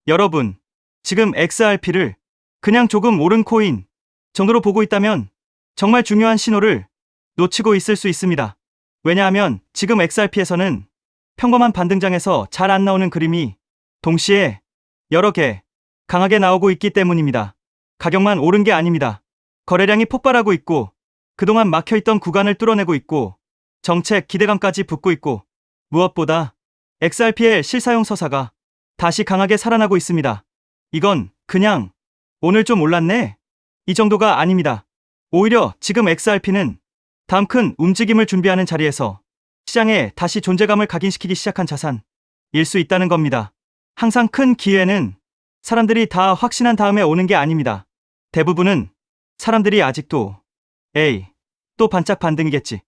여러분, 지금 XRP를 그냥 조금 오른 코인 정도로 보고 있다면 정말 중요한 신호를 놓치고 있을 수 있습니다. 왜냐하면 지금 XRP에서는 평범한 반등장에서 잘 안 나오는 그림이 동시에 여러 개 강하게 나오고 있기 때문입니다. 가격만 오른 게 아닙니다. 거래량이 폭발하고 있고 그동안 막혀있던 구간을 뚫어내고 있고 정책 기대감까지 붙고 있고 무엇보다 XRP의 실사용 서사가 다시 강하게 살아나고 있습니다. 이건 그냥 오늘 좀 올랐네? 이 정도가 아닙니다. 오히려 지금 XRP는 다음 큰 움직임을 준비하는 자리에서 시장에 다시 존재감을 각인시키기 시작한 자산일 수 있다는 겁니다. 항상 큰 기회는 사람들이 다 확신한 다음에 오는 게 아닙니다. 대부분은 사람들이 아직도 에이, 또 반짝 반등이겠지.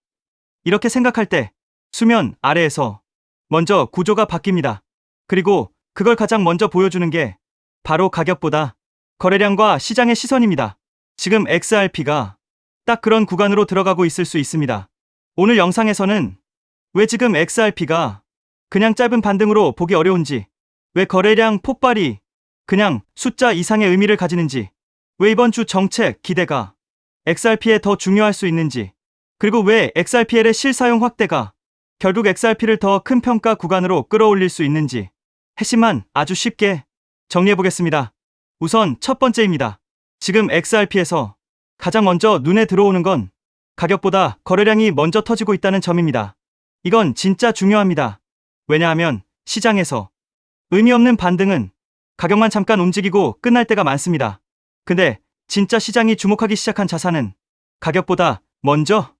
이렇게 생각할 때 수면 아래에서 먼저 구조가 바뀝니다. 그리고 그걸 가장 먼저 보여주는 게 바로 가격보다 거래량과 시장의 시선입니다. 지금 XRP가 딱 그런 구간으로 들어가고 있을 수 있습니다. 오늘 영상에서는 왜 지금 XRP가 그냥 짧은 반등으로 보기 어려운지, 왜 거래량 폭발이 그냥 숫자 이상의 의미를 가지는지, 왜 이번 주 정책 기대가 XRP에 더 중요할 수 있는지, 그리고 왜 XRPL의 실사용 확대가 결국 XRP를 더 큰 평가 구간으로 끌어올릴 수 있는지 핵심만 아주 쉽게 정리해보겠습니다. 우선 첫 번째입니다. 지금 XRP에서 가장 먼저 눈에 들어오는 건 가격보다 거래량이 먼저 터지고 있다는 점입니다. 이건 진짜 중요합니다. 왜냐하면 시장에서 의미 없는 반등은 가격만 잠깐 움직이고 끝날 때가 많습니다. 근데 진짜 시장이 주목하기 시작한 자산은 가격보다 먼저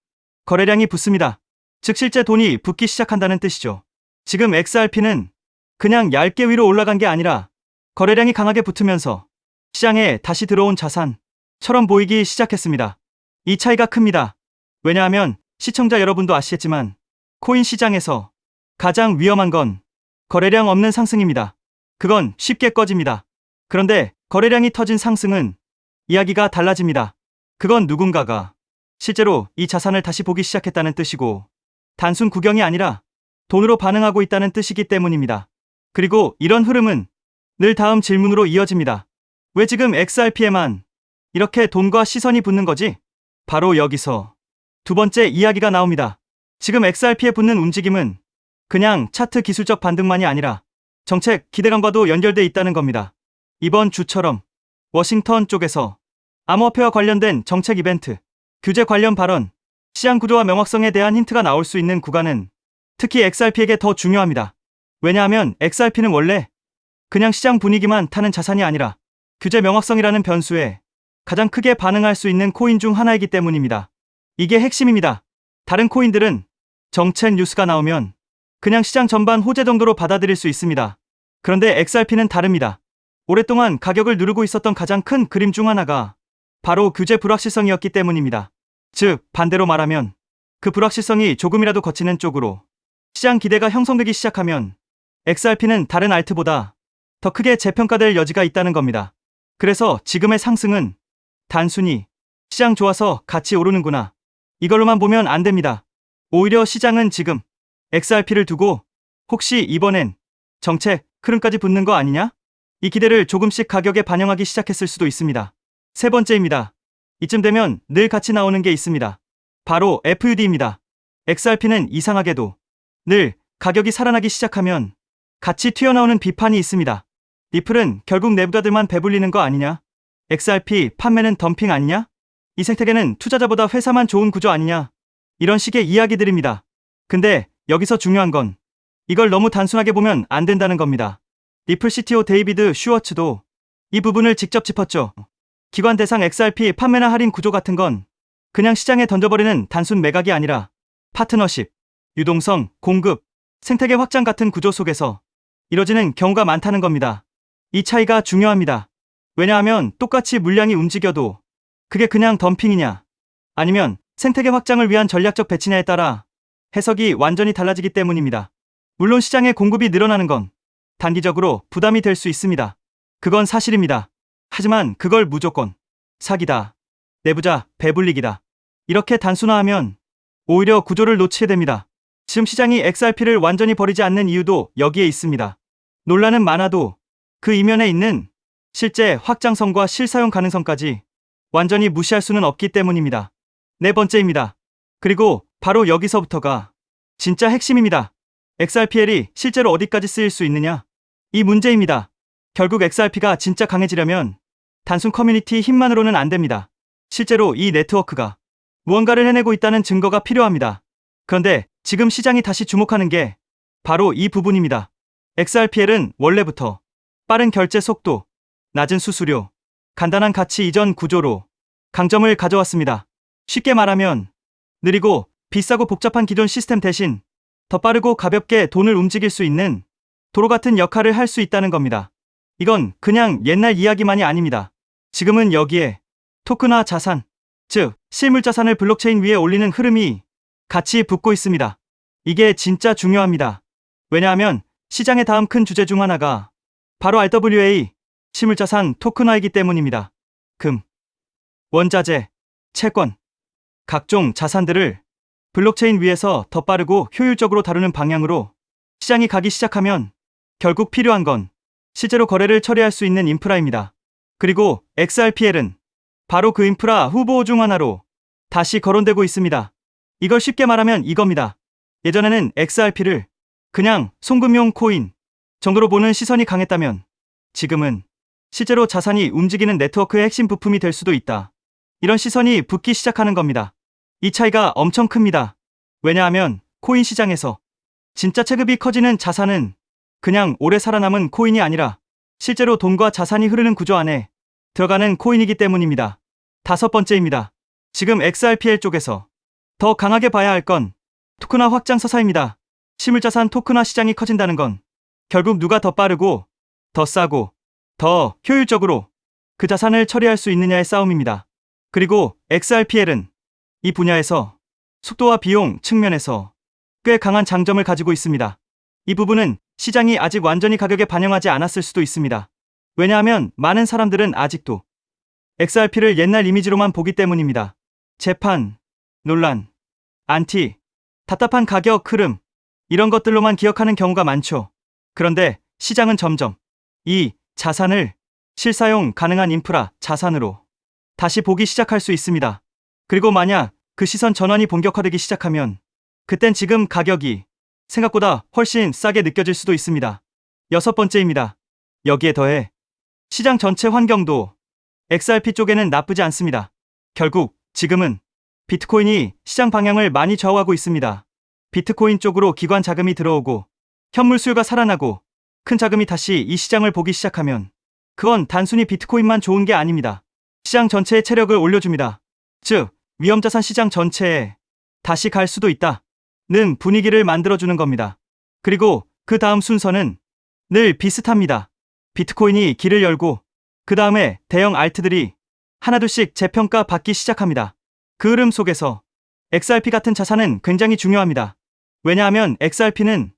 거래량이 붙습니다. 즉 실제 돈이 붙기 시작한다는 뜻이죠. 지금 XRP는 그냥 얇게 위로 올라간 게 아니라 거래량이 강하게 붙으면서 시장에 다시 들어온 자산처럼 보이기 시작했습니다. 이 차이가 큽니다. 왜냐하면 시청자 여러분도 아시겠지만 코인 시장에서 가장 위험한 건 거래량 없는 상승입니다. 그건 쉽게 꺼집니다. 그런데 거래량이 터진 상승은 이야기가 달라집니다. 그건 누군가가 실제로 이 자산을 다시 보기 시작했다는 뜻이고 단순 구경이 아니라 돈으로 반응하고 있다는 뜻이기 때문입니다. 그리고 이런 흐름은 늘 다음 질문으로 이어집니다. 왜 지금 XRP에만 이렇게 돈과 시선이 붙는 거지? 바로 여기서 두 번째 이야기가 나옵니다. 지금 XRP에 붙는 움직임은 그냥 차트 기술적 반등만이 아니라 정책 기대감과도 연결돼 있다는 겁니다. 이번 주처럼 워싱턴 쪽에서 암호화폐와 관련된 정책 이벤트, 규제 관련 발언, 시장 구조와 명확성에 대한 힌트가 나올 수 있는 구간은 특히 XRP에게 더 중요합니다. 왜냐하면 XRP는 원래 그냥 시장 분위기만 타는 자산이 아니라 규제 명확성이라는 변수에 가장 크게 반응할 수 있는 코인 중 하나이기 때문입니다. 이게 핵심입니다. 다른 코인들은 정책 뉴스가 나오면 그냥 시장 전반 호재 정도로 받아들일 수 있습니다. 그런데 XRP는 다릅니다. 오랫동안 가격을 누르고 있었던 가장 큰 그림 중 하나가 바로 규제 불확실성이었기 때문입니다. 즉, 반대로 말하면 그 불확실성이 조금이라도 거치는 쪽으로 시장 기대가 형성되기 시작하면 XRP는 다른 알트보다 더 크게 재평가될 여지가 있다는 겁니다. 그래서 지금의 상승은 단순히 시장 좋아서 같이 오르는구나 이걸로만 보면 안 됩니다. 오히려 시장은 지금 XRP를 두고 혹시 이번엔 정책 흐름까지 붙는 거 아니냐? 이 기대를 조금씩 가격에 반영하기 시작했을 수도 있습니다. 세 번째입니다. 이쯤 되면 늘 같이 나오는 게 있습니다. 바로 FUD입니다. XRP는 이상하게도 늘 가격이 살아나기 시작하면 같이 튀어나오는 비판이 있습니다. 리플은 결국 내부자들만 배불리는 거 아니냐? XRP 판매는 덤핑 아니냐? 이 생태계는 투자자보다 회사만 좋은 구조 아니냐? 이런 식의 이야기들입니다. 근데 여기서 중요한 건 이걸 너무 단순하게 보면 안 된다는 겁니다. 리플 CTO 데이비드 슈워츠도 이 부분을 직접 짚었죠. 기관 대상 XRP 판매나 할인 구조 같은 건 그냥 시장에 던져버리는 단순 매각이 아니라 파트너십, 유동성, 공급, 생태계 확장 같은 구조 속에서 이뤄지는 경우가 많다는 겁니다. 이 차이가 중요합니다. 왜냐하면 똑같이 물량이 움직여도 그게 그냥 덤핑이냐 아니면 생태계 확장을 위한 전략적 배치냐에 따라 해석이 완전히 달라지기 때문입니다. 물론 시장의 공급이 늘어나는 건 단기적으로 부담이 될 수 있습니다. 그건 사실입니다. 하지만 그걸 무조건 사기다, 내부자 배불리기다 이렇게 단순화하면 오히려 구조를 놓치게 됩니다. 지금 시장이 XRP를 완전히 버리지 않는 이유도 여기에 있습니다. 논란은 많아도 그 이면에 있는 실제 확장성과 실사용 가능성까지 완전히 무시할 수는 없기 때문입니다. 네 번째입니다. 그리고 바로 여기서부터가 진짜 핵심입니다. XRPL이 실제로 어디까지 쓰일 수 있느냐? 이 문제입니다. 결국 XRP가 진짜 강해지려면 단순 커뮤니티 힘만으로는 안 됩니다. 실제로 이 네트워크가 무언가를 해내고 있다는 증거가 필요합니다. 그런데 지금 시장이 다시 주목하는 게 바로 이 부분입니다. XRPL은 원래부터 빠른 결제 속도, 낮은 수수료, 간단한 가치 이전 구조로 강점을 가져왔습니다. 쉽게 말하면 느리고 비싸고 복잡한 기존 시스템 대신 더 빠르고 가볍게 돈을 움직일 수 있는 도로 같은 역할을 할 수 있다는 겁니다. 이건 그냥 옛날 이야기만이 아닙니다. 지금은 여기에 토큰화 자산, 즉 실물 자산을 블록체인 위에 올리는 흐름이 같이 붙고 있습니다. 이게 진짜 중요합니다. 왜냐하면 시장의 다음 큰 주제 중 하나가 바로 RWA, 실물자산 토큰화이기 때문입니다. 금, 원자재, 채권, 각종 자산들을 블록체인 위에서 더 빠르고 효율적으로 다루는 방향으로 시장이 가기 시작하면 결국 필요한 건 실제로 거래를 처리할 수 있는 인프라입니다. 그리고 XRPL은 바로 그 인프라 후보 중 하나로 다시 거론되고 있습니다. 이걸 쉽게 말하면 이겁니다. 예전에는 XRP를 그냥 송금용 코인 정도로 보는 시선이 강했다면 지금은 실제로 자산이 움직이는 네트워크의 핵심 부품이 될 수도 있다. 이런 시선이 붙기 시작하는 겁니다. 이 차이가 엄청 큽니다. 왜냐하면 코인 시장에서 진짜 체급이 커지는 자산은 그냥 오래 살아남은 코인이 아니라 실제로 돈과 자산이 흐르는 구조 안에 들어가는 코인이기 때문입니다. 다섯 번째입니다. 지금 XRPL 쪽에서 더 강하게 봐야 할 건 토큰화 확장 서사입니다. 실물자산 토큰화 시장이 커진다는 건 결국 누가 더 빠르고 더 싸고 더 효율적으로 그 자산을 처리할 수 있느냐의 싸움입니다. 그리고 XRPL은 이 분야에서 속도와 비용 측면에서 꽤 강한 장점을 가지고 있습니다. 이 부분은 시장이 아직 완전히 가격에 반영하지 않았을 수도 있습니다. 왜냐하면 많은 사람들은 아직도 XRP를 옛날 이미지로만 보기 때문입니다. 재판, 논란, 안티, 답답한 가격 흐름, 이런 것들로만 기억하는 경우가 많죠. 그런데 시장은 점점 이 자산을 실사용 가능한 인프라 자산으로 다시 보기 시작할 수 있습니다. 그리고 만약 그 시선 전환이 본격화되기 시작하면 그땐 지금 가격이 생각보다 훨씬 싸게 느껴질 수도 있습니다. 여섯 번째입니다. 여기에 더해 시장 전체 환경도 XRP 쪽에는 나쁘지 않습니다. 결국 지금은 비트코인이 시장 방향을 많이 좌우하고 있습니다. 비트코인 쪽으로 기관 자금이 들어오고 현물 수요가 살아나고 큰 자금이 다시 이 시장을 보기 시작하면 그건 단순히 비트코인만 좋은 게 아닙니다. 시장 전체의 체력을 올려줍니다. 즉 위험자산 시장 전체에 다시 갈 수도 있다는 분위기를 만들어주는 겁니다. 그리고 그 다음 순서는 늘 비슷합니다. 비트코인이 길을 열고 그 다음에 대형 알트들이 하나둘씩 재평가 받기 시작합니다. 그 흐름 속에서 XRP 같은 자산은 굉장히 중요합니다. 왜냐하면 XRP는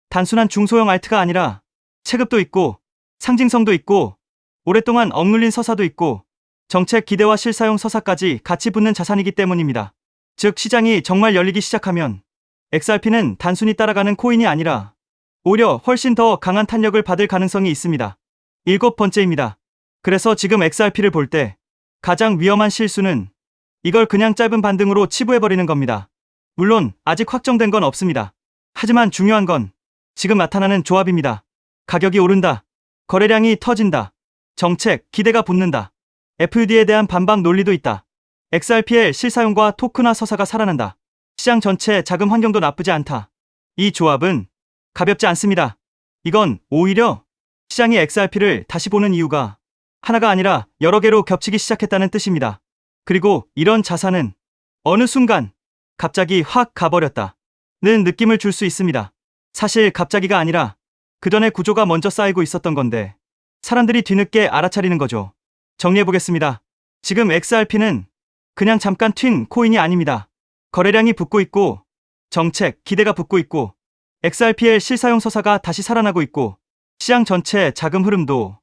단순한 중소형 알트가 아니라 체급도 있고 상징성도 있고 오랫동안 억눌린 서사도 있고 정책 기대와 실사용 서사까지 같이 붙는 자산이기 때문입니다. 즉 시장이 정말 열리기 시작하면 XRP는 단순히 따라가는 코인이 아니라 오히려 훨씬 더 강한 탄력을 받을 가능성이 있습니다. 일곱 번째입니다. 그래서 지금 XRP를 볼 때 가장 위험한 실수는 이걸 그냥 짧은 반등으로 치부해버리는 겁니다. 물론 아직 확정된 건 없습니다. 하지만 중요한 건 지금 나타나는 조합입니다. 가격이 오른다. 거래량이 터진다. 정책, 기대가 붙는다. FUD에 대한 반박 논리도 있다. XRPL 실사용과 토큰화 서사가 살아난다. 시장 전체 자금 환경도 나쁘지 않다. 이 조합은 가볍지 않습니다. 이건 오히려 시장이 XRP를 다시 보는 이유가 하나가 아니라 여러 개로 겹치기 시작했다는 뜻입니다. 그리고 이런 자산은 어느 순간 갑자기 확 가버렸다는 느낌을 줄 수 있습니다. 사실 갑자기가 아니라 그 전에 구조가 먼저 쌓이고 있었던 건데 사람들이 뒤늦게 알아차리는 거죠. 정리해보겠습니다. 지금 XRP는 그냥 잠깐 튄 코인이 아닙니다. 거래량이 붙고 있고 정책, 기대가 붙고 있고 XRPL 실사용 서사가 다시 살아나고 있고 시장 전체 자금 흐름도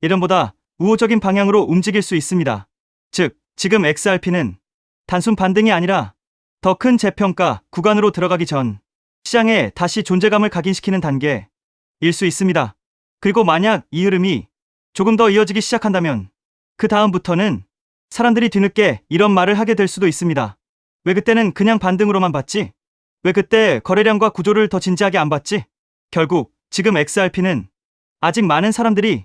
예전보다 우호적인 방향으로 움직일 수 있습니다. 즉, 지금 XRP는 단순 반등이 아니라 더 큰 재평가 구간으로 들어가기 전 시장에 다시 존재감을 각인시키는 단계일 수 있습니다. 그리고 만약 이 흐름이 조금 더 이어지기 시작한다면 그 다음부터는 사람들이 뒤늦게 이런 말을 하게 될 수도 있습니다. 왜 그때는 그냥 반등으로만 봤지? 왜 그때 거래량과 구조를 더 진지하게 안 봤지? 결국 지금 XRP는 아직 많은 사람들이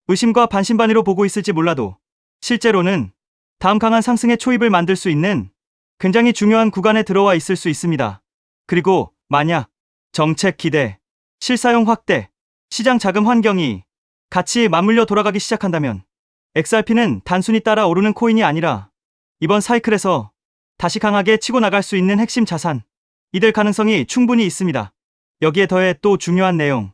의심과 반신반의로 보고 있을지 몰라도 실제로는 다음 강한 상승의 초입을 만들 수 있는 굉장히 중요한 구간에 들어와 있을 수 있습니다. 그리고 만약 정책 기대, 실사용 확대, 시장 자금 환경이 같이 맞물려 돌아가기 시작한다면 XRP는 단순히 따라 오르는 코인이 아니라 이번 사이클에서 다시 강하게 치고 나갈 수 있는 핵심 자산이 될 가능성이 충분히 있습니다. 여기에 더해 또 중요한 내용,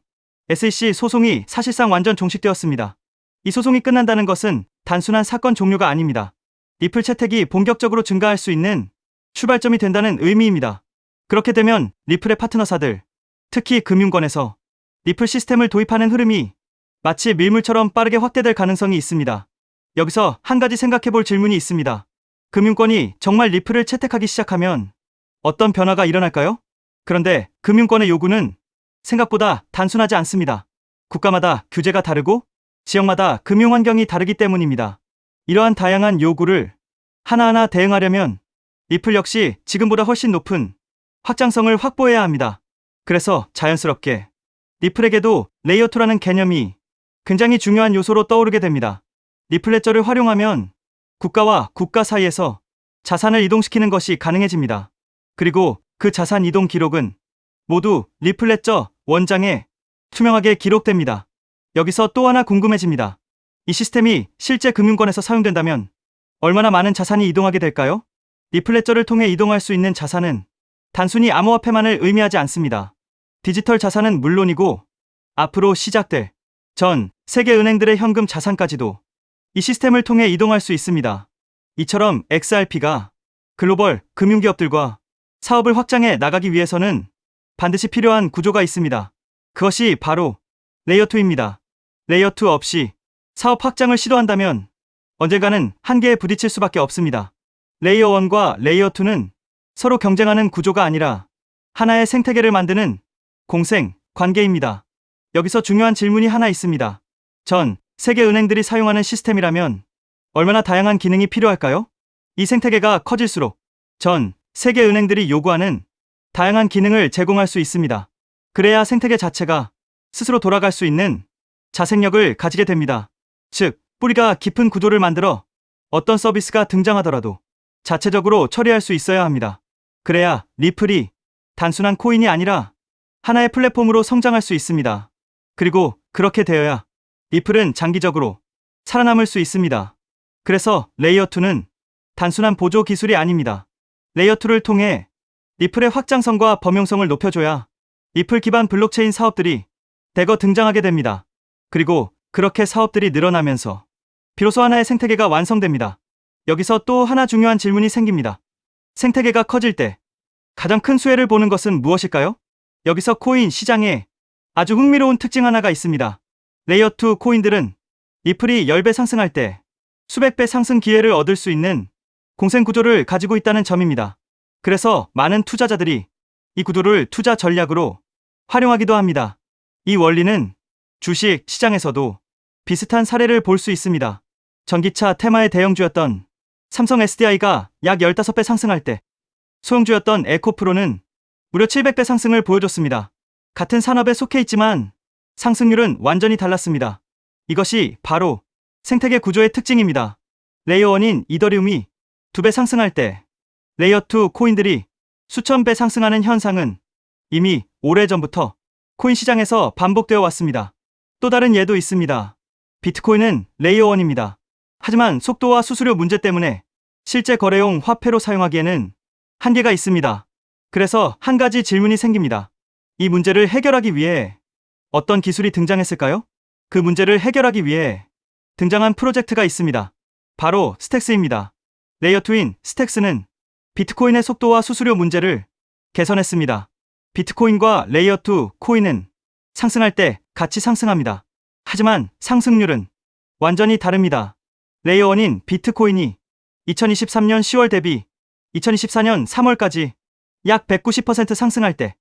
SEC 소송이 사실상 완전 종식되었습니다. 이 소송이 끝난다는 것은 단순한 사건 종료가 아닙니다. 리플 채택이 본격적으로 증가할 수 있는 출발점이 된다는 의미입니다. 그렇게 되면 리플의 파트너사들, 특히 금융권에서 리플 시스템을 도입하는 흐름이 마치 밀물처럼 빠르게 확대될 가능성이 있습니다. 여기서 한 가지 생각해 볼 질문이 있습니다. 금융권이 정말 리플을 채택하기 시작하면 어떤 변화가 일어날까요? 그런데 금융권의 요구는 생각보다 단순하지 않습니다. 국가마다 규제가 다르고 지역마다 금융 환경이 다르기 때문입니다. 이러한 다양한 요구를 하나하나 대응하려면 리플 역시 지금보다 훨씬 높은 확장성을 확보해야 합니다. 그래서 자연스럽게 리플에게도 레이어2라는 개념이 굉장히 중요한 요소로 떠오르게 됩니다. 리플 레저를 활용하면 국가와 국가 사이에서 자산을 이동시키는 것이 가능해집니다. 그리고 그 자산 이동 기록은 모두 리플 레저 원장에 투명하게 기록됩니다. 여기서 또 하나 궁금해집니다. 이 시스템이 실제 금융권에서 사용된다면 얼마나 많은 자산이 이동하게 될까요? 리플 레저를 통해 이동할 수 있는 자산은 단순히 암호화폐만을 의미하지 않습니다. 디지털 자산은 물론이고 앞으로 시작될 전 세계 은행들의 현금 자산까지도 이 시스템을 통해 이동할 수 있습니다. 이처럼 XRP가 글로벌 금융기업들과 사업을 확장해 나가기 위해서는 반드시 필요한 구조가 있습니다. 그것이 바로 레이어2입니다. 레이어2 없이 사업 확장을 시도한다면 언젠가는 한계에 부딪힐 수밖에 없습니다. 레이어1과 레이어2는 서로 경쟁하는 구조가 아니라 하나의 생태계를 만드는 공생 관계입니다. 여기서 중요한 질문이 하나 있습니다. 전 세계 은행들이 사용하는 시스템이라면 얼마나 다양한 기능이 필요할까요? 이 생태계가 커질수록 전 세계 은행들이 요구하는 다양한 기능을 제공할 수 있습니다. 그래야 생태계 자체가 스스로 돌아갈 수 있는 자생력을 가지게 됩니다. 즉, 뿌리가 깊은 구조를 만들어 어떤 서비스가 등장하더라도 자체적으로 처리할 수 있어야 합니다. 그래야 리플이 단순한 코인이 아니라 하나의 플랫폼으로 성장할 수 있습니다. 그리고 그렇게 되어야 리플은 장기적으로 살아남을 수 있습니다. 그래서 레이어2는 단순한 보조 기술이 아닙니다. 레이어2를 통해 리플의 확장성과 범용성을 높여줘야 리플 기반 블록체인 사업들이 대거 등장하게 됩니다. 그리고 그렇게 사업들이 늘어나면서 비로소 하나의 생태계가 완성됩니다. 여기서 또 하나 중요한 질문이 생깁니다. 생태계가 커질 때 가장 큰 수혜를 보는 것은 무엇일까요? 여기서 코인 시장에 아주 흥미로운 특징 하나가 있습니다. 레이어2 코인들은 리플이 10배 상승할 때 수백 배 상승 기회를 얻을 수 있는 공생 구조를 가지고 있다는 점입니다. 그래서 많은 투자자들이 이 구도를 투자 전략으로 활용하기도 합니다. 이 원리는 주식 시장에서도 비슷한 사례를 볼 수 있습니다. 전기차 테마의 대형주였던 삼성 SDI가 약 15배 상승할 때 소형주였던 에코프로는 무려 700배 상승을 보여줬습니다. 같은 산업에 속해 있지만 상승률은 완전히 달랐습니다. 이것이 바로 생태계 구조의 특징입니다. 레이어1인 이더리움이 2배 상승할 때 레이어2 코인들이 수천 배 상승하는 현상은 이미 오래전부터 코인 시장에서 반복되어 왔습니다. 또 다른 예도 있습니다. 비트코인은 레이어1입니다. 하지만 속도와 수수료 문제 때문에 실제 거래용 화폐로 사용하기에는 한계가 있습니다. 그래서 한 가지 질문이 생깁니다. 이 문제를 해결하기 위해 어떤 기술이 등장했을까요? 그 문제를 해결하기 위해 등장한 프로젝트가 있습니다. 바로 스택스입니다. 레이어2인 스택스는 비트코인의 속도와 수수료 문제를 개선했습니다. 비트코인과 레이어2 코인은 상승할 때 같이 상승합니다. 하지만 상승률은 완전히 다릅니다. 레이어1인 비트코인이 2023년 10월 대비 2024년 3월까지 약 190% 상승할 때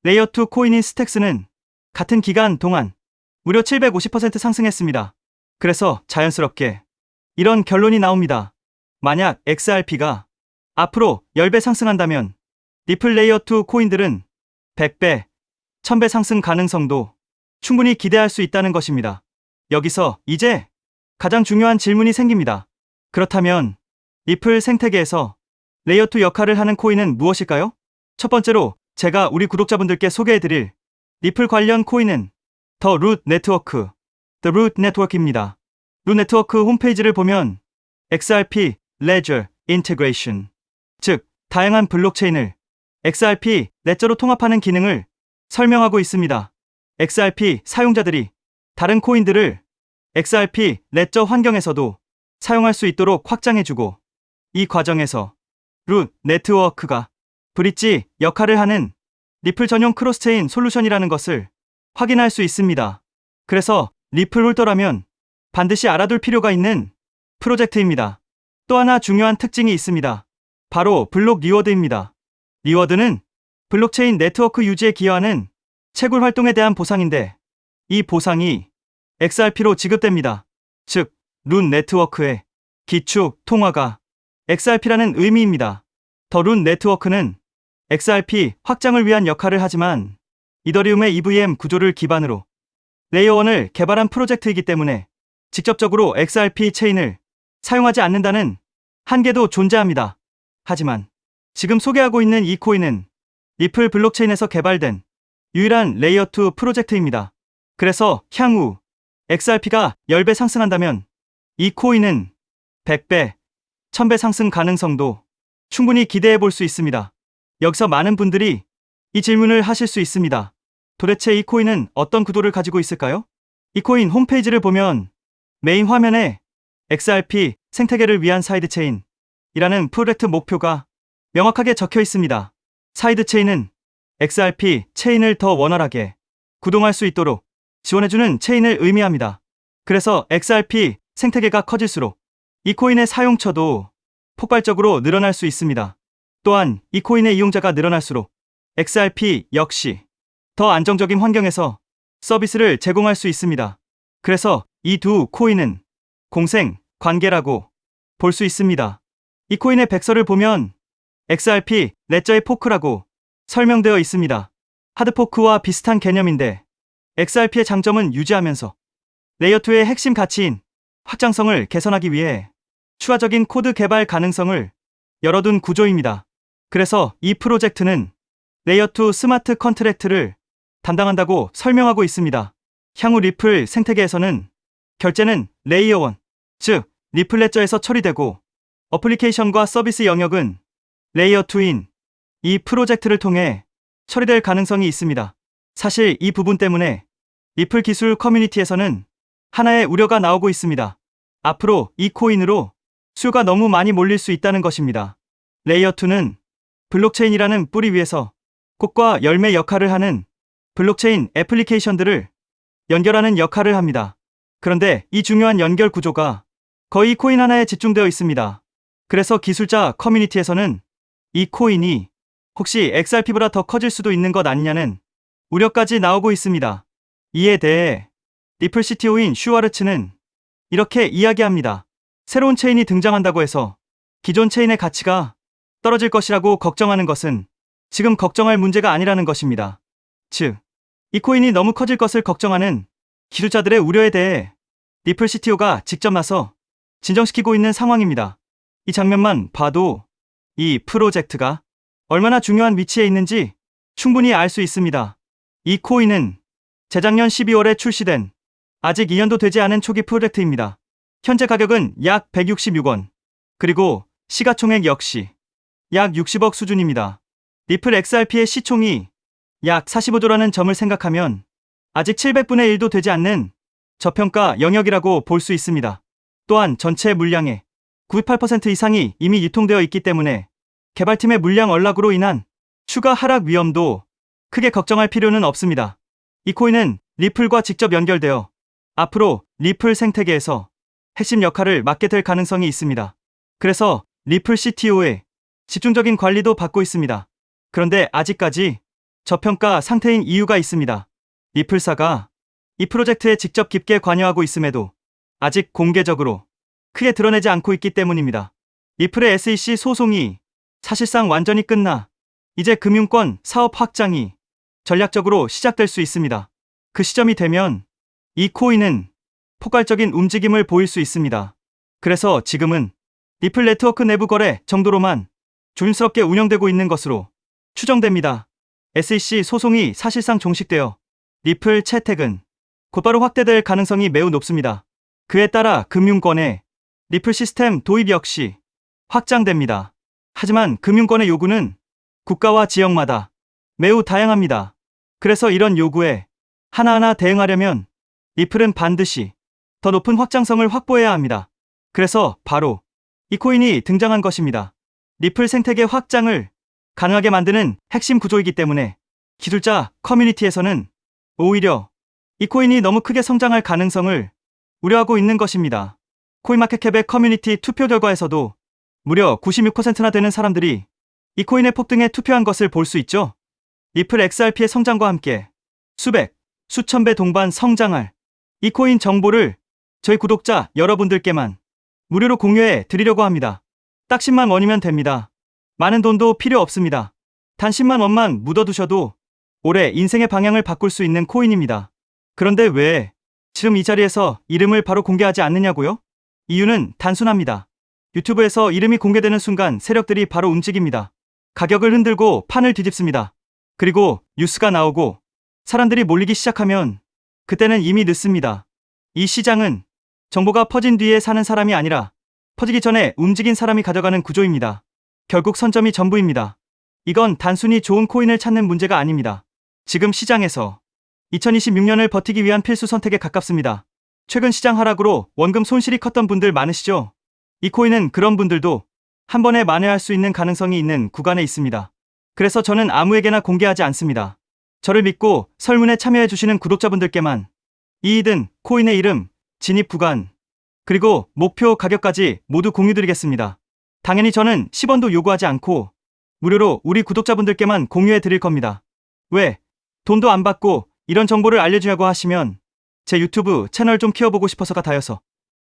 레이어2 코인인 스택스는 같은 기간 동안 무려 750% 상승했습니다. 그래서 자연스럽게 이런 결론이 나옵니다. 만약 XRP가 앞으로 10배 상승한다면 리플 레이어2 코인들은 100배, 1000배 상승 가능성도 충분히 기대할 수 있다는 것입니다. 여기서 이제 가장 중요한 질문이 생깁니다. 그렇다면 리플 생태계에서 레이어2 역할을 하는 코인은 무엇일까요? 첫 번째로 제가 우리 구독자분들께 소개해드릴 리플 관련 코인은 더 루트 네트워크, The Root Network입니다. 루트 네트워크 홈페이지를 보면 XRP Ledger Integration, 즉 다양한 블록체인을 XRP 레저로 통합하는 기능을 설명하고 있습니다. XRP 사용자들이 다른 코인들을 XRP 레저 환경에서도 사용할 수 있도록 확장해주고, 이 과정에서 루트 네트워크가 브릿지 역할을 하는 리플 전용 크로스체인 솔루션이라는 것을 확인할 수 있습니다. 그래서 리플 홀더라면 반드시 알아둘 필요가 있는 프로젝트입니다. 또 하나 중요한 특징이 있습니다. 바로 블록 리워드입니다. 리워드는 블록체인 네트워크 유지에 기여하는 채굴 활동에 대한 보상인데, 이 보상이 XRP로 지급됩니다. 즉, 루트 네트워크의 기축 통화가 XRP라는 의미입니다. 더 루트 네트워크는 XRP 확장을 위한 역할을 하지만 이더리움의 EVM 구조를 기반으로 레이어 1을 개발한 프로젝트이기 때문에 직접적으로 XRP 체인을 사용하지 않는다는 한계도 존재합니다. 하지만 지금 소개하고 있는 이 코인은 리플 블록체인에서 개발된 유일한 레이어 2 프로젝트입니다. 그래서 향후 XRP가 10배 상승한다면 이 코인은 100배, 1000배 상승 가능성도 충분히 기대해 볼 수 있습니다. 여기서 많은 분들이 이 질문을 하실 수 있습니다. 도대체 이 코인은 어떤 구도를 가지고 있을까요? 이 코인 홈페이지를 보면 메인 화면에 XRP 생태계를 위한 사이드체인이라는 프로젝트 목표가 명확하게 적혀 있습니다. 사이드체인은 XRP 체인을 더 원활하게 구동할 수 있도록 지원해주는 체인을 의미합니다. 그래서 XRP 생태계가 커질수록 이 코인의 사용처도 폭발적으로 늘어날 수 있습니다. 또한 이 코인의 이용자가 늘어날수록 XRP 역시 더 안정적인 환경에서 서비스를 제공할 수 있습니다. 그래서 이 두 코인은 공생 관계라고 볼 수 있습니다. 이 코인의 백서를 보면 XRP 레저의 포크라고 설명되어 있습니다. 하드포크와 비슷한 개념인데 XRP의 장점은 유지하면서 레이어2의 핵심 가치인 확장성을 개선하기 위해 추가적인 코드 개발 가능성을 열어둔 구조입니다. 그래서 이 프로젝트는 레이어2 스마트 컨트랙트를 담당한다고 설명하고 있습니다. 향후 리플 생태계에서는 결제는 레이어 1, 즉 리플 레저에서 처리되고 어플리케이션과 서비스 영역은 레이어 2인 이 프로젝트를 통해 처리될 가능성이 있습니다. 사실 이 부분 때문에 리플 기술 커뮤니티에서는 하나의 우려가 나오고 있습니다. 앞으로 이 코인으로 수요가 너무 많이 몰릴 수 있다는 것입니다. 레이어 2는 블록체인이라는 뿌리 위에서 꽃과 열매 역할을 하는 블록체인 애플리케이션들을 연결하는 역할을 합니다. 그런데 이 중요한 연결 구조가 거의 코인 하나에 집중되어 있습니다. 그래서 기술자 커뮤니티에서는 이 코인이 혹시 XRP보다 더 커질 수도 있는 것 아니냐는 우려까지 나오고 있습니다. 이에 대해 리플 CTO인 슈와르츠는 이렇게 이야기합니다. 새로운 체인이 등장한다고 해서 기존 체인의 가치가 떨어질 것이라고 걱정하는 것은 지금 걱정할 문제가 아니라는 것입니다. 즉, 이 코인이 너무 커질 것을 걱정하는 기술자들의 우려에 대해 리플 CTO가 직접 나서 진정시키고 있는 상황입니다. 이 장면만 봐도 이 프로젝트가 얼마나 중요한 위치에 있는지 충분히 알 수 있습니다. 이 코인은 재작년 12월에 출시된 아직 2년도 되지 않은 초기 프로젝트입니다. 현재 가격은 약 166원, 그리고 시가총액 역시 약 60억 수준입니다. 리플 XRP의 시총이 약 45조라는 점을 생각하면 아직 700분의 1도 되지 않는 저평가 영역이라고 볼 수 있습니다. 또한 전체 물량의 98% 이상이 이미 유통되어 있기 때문에 개발팀의 물량 언락으로 인한 추가 하락 위험도 크게 걱정할 필요는 없습니다. 이 코인은 리플과 직접 연결되어 앞으로 리플 생태계에서 핵심 역할을 맡게 될 가능성이 있습니다. 그래서 리플 CTO의 집중적인 관리도 받고 있습니다. 그런데 아직까지 저평가 상태인 이유가 있습니다. 리플사가 이 프로젝트에 직접 깊게 관여하고 있음에도 아직 공개적으로 크게 드러내지 않고 있기 때문입니다. 리플의 SEC 소송이 사실상 완전히 끝나 이제 금융권 사업 확장이 전략적으로 시작될 수 있습니다. 그 시점이 되면 이 코인은 폭발적인 움직임을 보일 수 있습니다. 그래서 지금은 리플 네트워크 내부 거래 정도로만 조심스럽게 운영되고 있는 것으로 추정됩니다. SEC 소송이 사실상 종식되어 리플 채택은 곧바로 확대될 가능성이 매우 높습니다. 그에 따라 금융권의 리플 시스템 도입 역시 확장됩니다. 하지만 금융권의 요구는 국가와 지역마다 매우 다양합니다. 그래서 이런 요구에 하나하나 대응하려면 리플은 반드시 더 높은 확장성을 확보해야 합니다. 그래서 바로 이 코인이 등장한 것입니다. 리플 생태계 확장을 가능하게 만드는 핵심 구조이기 때문에 기술자 커뮤니티에서는 오히려 이 코인이 너무 크게 성장할 가능성을 우려하고 있는 것입니다. 코인마켓캡의 커뮤니티 투표 결과에서도 무려 96%나 되는 사람들이 이 코인의 폭등에 투표한 것을 볼 수 있죠. 리플 XRP의 성장과 함께 수백, 수천 배 동반 성장할 이 코인 정보를 저희 구독자 여러분들께만 무료로 공유해 드리려고 합니다. 딱 10만 원이면 됩니다. 많은 돈도 필요 없습니다. 단 10만 원만 묻어두셔도 올해 인생의 방향을 바꿀 수 있는 코인입니다. 그런데 왜 지금 이 자리에서 이름을 바로 공개하지 않느냐고요? 이유는 단순합니다. 유튜브에서 이름이 공개되는 순간 세력들이 바로 움직입니다. 가격을 흔들고 판을 뒤집습니다. 그리고 뉴스가 나오고 사람들이 몰리기 시작하면 그때는 이미 늦습니다. 이 시장은 정보가 퍼진 뒤에 사는 사람이 아니라 퍼지기 전에 움직인 사람이 가져가는 구조입니다. 결국 선점이 전부입니다. 이건 단순히 좋은 코인을 찾는 문제가 아닙니다. 지금 시장에서 2026년을 버티기 위한 필수 선택에 가깝습니다. 최근 시장 하락으로 원금 손실이 컸던 분들 많으시죠? 이 코인은 그런 분들도 한 번에 만회할 수 있는 가능성이 있는 구간에 있습니다. 그래서 저는 아무에게나 공개하지 않습니다. 저를 믿고 설문에 참여해주시는 구독자분들께만 이익은 코인의 이름, 진입 구간, 그리고 목표 가격까지 모두 공유드리겠습니다. 당연히 저는 10원도 요구하지 않고 무료로 우리 구독자분들께만 공유해 드릴 겁니다. 왜? 돈도 안 받고 이런 정보를 알려주냐고 하시면 제 유튜브 채널 좀 키워보고 싶어서가 다여서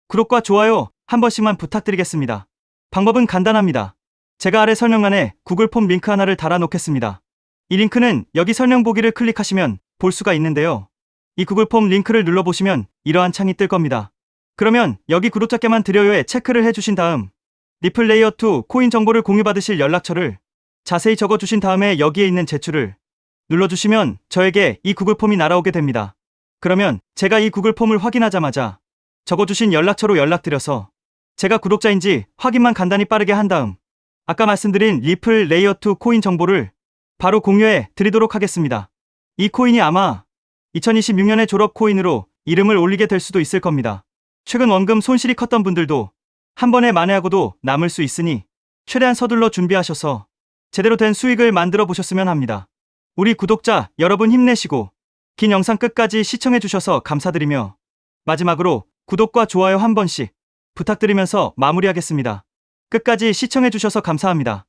구독과 좋아요 한 번씩만 부탁드리겠습니다. 방법은 간단합니다. 제가 아래 설명란에 구글 폼 링크 하나를 달아 놓겠습니다. 이 링크는 여기 설명 보기를 클릭하시면 볼 수가 있는데요. 이 구글 폼 링크를 눌러보시면 이러한 창이 뜰 겁니다. 그러면 여기 구독자께만 드려요에 체크를 해주신 다음 리플 레이어2 코인 정보를 공유받으실 연락처를 자세히 적어주신 다음에 여기에 있는 제출을 눌러주시면 저에게 이 구글 폼이 날아오게 됩니다. 그러면 제가 이 구글 폼을 확인하자마자 적어주신 연락처로 연락드려서 제가 구독자인지 확인만 간단히 빠르게 한 다음 아까 말씀드린 리플 레이어2 코인 정보를 바로 공유해 드리도록 하겠습니다. 이 코인이 아마 2026년의 졸업 코인으로 이름을 올리게 될 수도 있을 겁니다. 최근 원금 손실이 컸던 분들도 한 번에 만회하고도 남을 수 있으니 최대한 서둘러 준비하셔서 제대로 된 수익을 만들어 보셨으면 합니다. 우리 구독자 여러분 힘내시고 긴 영상 끝까지 시청해 주셔서 감사드리며 마지막으로 구독과 좋아요 한 번씩 부탁드리면서 마무리하겠습니다. 끝까지 시청해 주셔서 감사합니다.